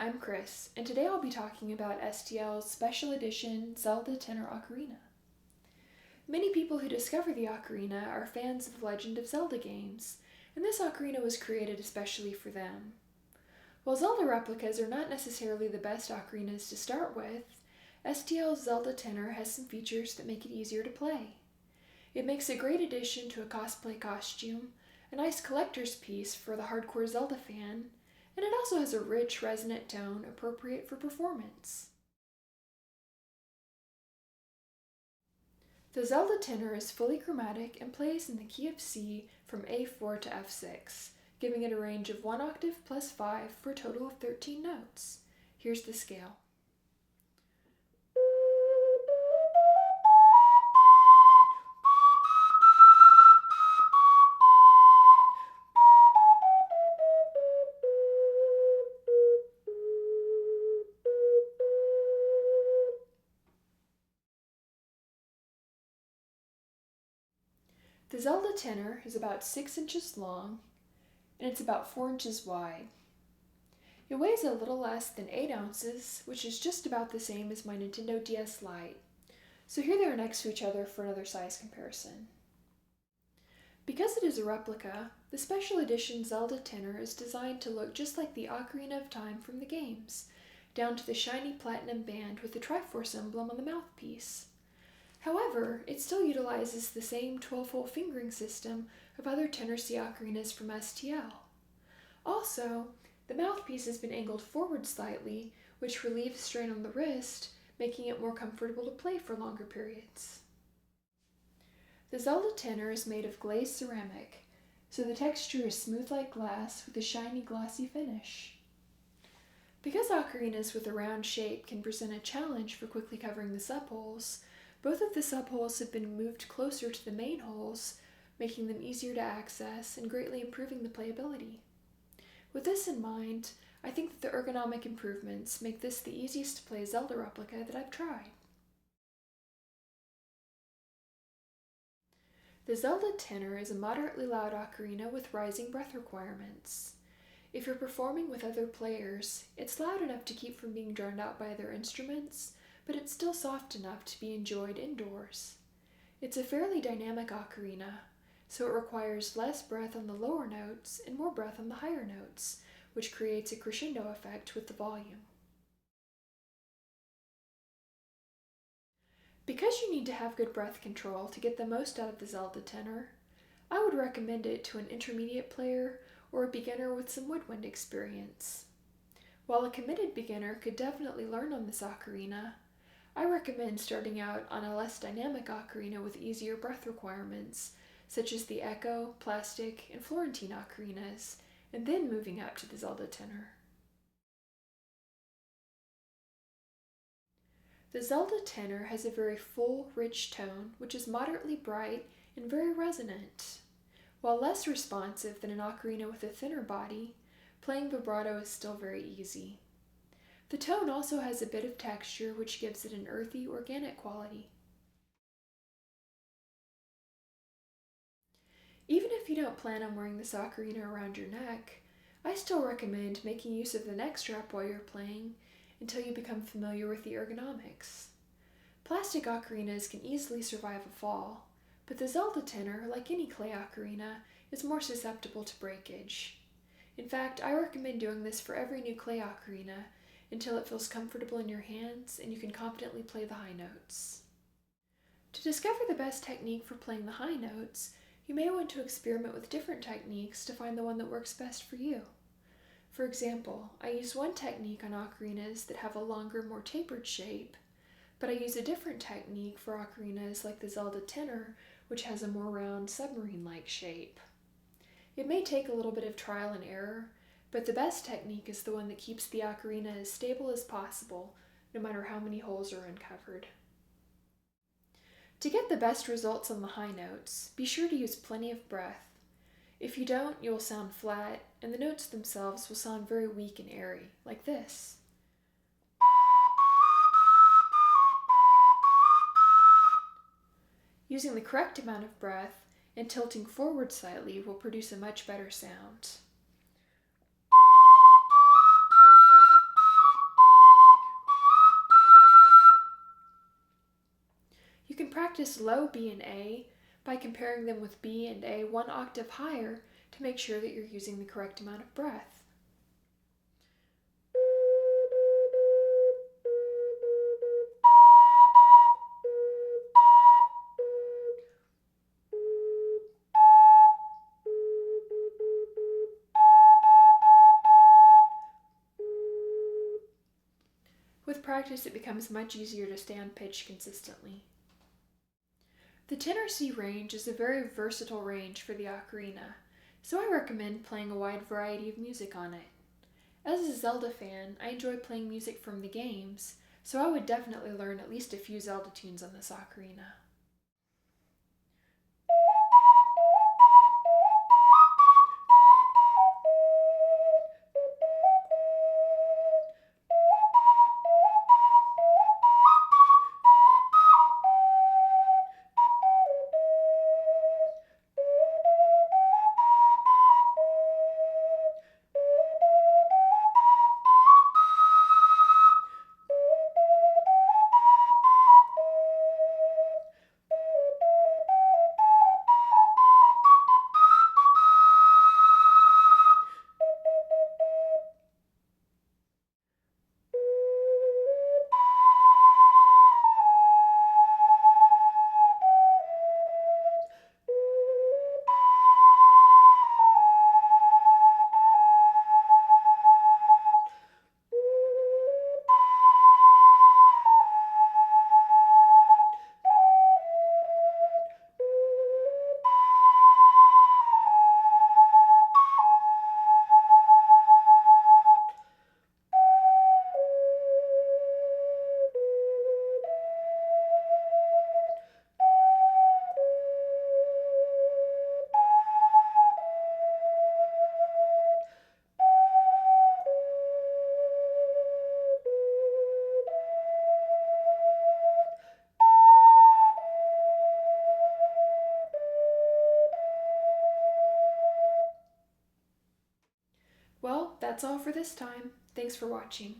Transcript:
I'm Chris, and today I'll be talking about STL's Special Edition Zelda Tenor Ocarina. Many people who discover the ocarina are fans of the Legend of Zelda games, and this ocarina was created especially for them. While Zelda replicas are not necessarily the best ocarinas to start with, STL's Zelda Tenor has some features that make it easier to play. It makes a great addition to a cosplay costume, a nice collector's piece for the hardcore Zelda fan, and it also has a rich, resonant tone appropriate for performance. The Zelda Tenor is fully chromatic and plays in the key of C from A4 to F6, giving it a range of 1 octave plus 5 for a total of 13 notes. Here's the scale. The Zelda Tenor is about 6 inches long, and it's about 4 inches wide. It weighs a little less than 8 ounces, which is just about the same as my Nintendo DS Lite. So here they are next to each other for another size comparison. Because it is a replica, the Special Edition Zelda Tenor is designed to look just like the Ocarina of Time from the games, down to the shiny platinum band with the Triforce emblem on the mouthpiece. However, it still utilizes the same 12-hole fingering system of other Tenor C ocarinas from STL. Also, the mouthpiece has been angled forward slightly, which relieves strain on the wrist, making it more comfortable to play for longer periods. The Zelda Tenor is made of glazed ceramic, so the texture is smooth like glass with a shiny glossy finish. Because ocarinas with a round shape can present a challenge for quickly covering the subholes, both of the subholes have been moved closer to the main holes, making them easier to access and greatly improving the playability. With this in mind, I think that the ergonomic improvements make this the easiest to play Zelda replica that I've tried. The Zelda Tenor is a moderately loud ocarina with rising breath requirements. If you're performing with other players, it's loud enough to keep from being drowned out by other instruments, but it's still soft enough to be enjoyed indoors. It's a fairly dynamic ocarina, so it requires less breath on the lower notes and more breath on the higher notes, which creates a crescendo effect with the volume. Because you need to have good breath control to get the most out of the Zelda Tenor, I would recommend it to an intermediate player or a beginner with some woodwind experience. While a committed beginner could definitely learn on this ocarina, I recommend starting out on a less dynamic ocarina with easier breath requirements, such as the Echo, Plastic, and Florentine ocarinas, and then moving up to the Zelda Tenor. The Zelda Tenor has a very full, rich tone, which is moderately bright and very resonant. While less responsive than an ocarina with a thinner body, playing vibrato is still very easy. The tone also has a bit of texture, which gives it an earthy, organic quality. Even if you don't plan on wearing this ocarina around your neck, I still recommend making use of the neck strap while you're playing until you become familiar with the ergonomics. Plastic ocarinas can easily survive a fall, but the Zelda Tenor, like any clay ocarina, is more susceptible to breakage. In fact, I recommend doing this for every new clay ocarina until it feels comfortable in your hands and you can confidently play the high notes. To discover the best technique for playing the high notes, you may want to experiment with different techniques to find the one that works best for you. For example, I use one technique on ocarinas that have a longer, more tapered shape, but I use a different technique for ocarinas like the Zelda Tenor, which has a more round, submarine-like shape. It may take a little bit of trial and error, but the best technique is the one that keeps the ocarina as stable as possible, no matter how many holes are uncovered. To get the best results on the high notes, be sure to use plenty of breath. If you don't, you will sound flat, and the notes themselves will sound very weak and airy, like this. Using the correct amount of breath and tilting forward slightly will produce a much better sound. practice low B and A by comparing them with B and A one octave higher to make sure that you're using the correct amount of breath. With practice, it becomes much easier to stay on pitch consistently. The tenor C range is a very versatile range for the ocarina, so I recommend playing a wide variety of music on it. As a Zelda fan, I enjoy playing music from the games, so I would definitely learn at least a few Zelda tunes on this ocarina. Well, that's all for this time. Thanks for watching.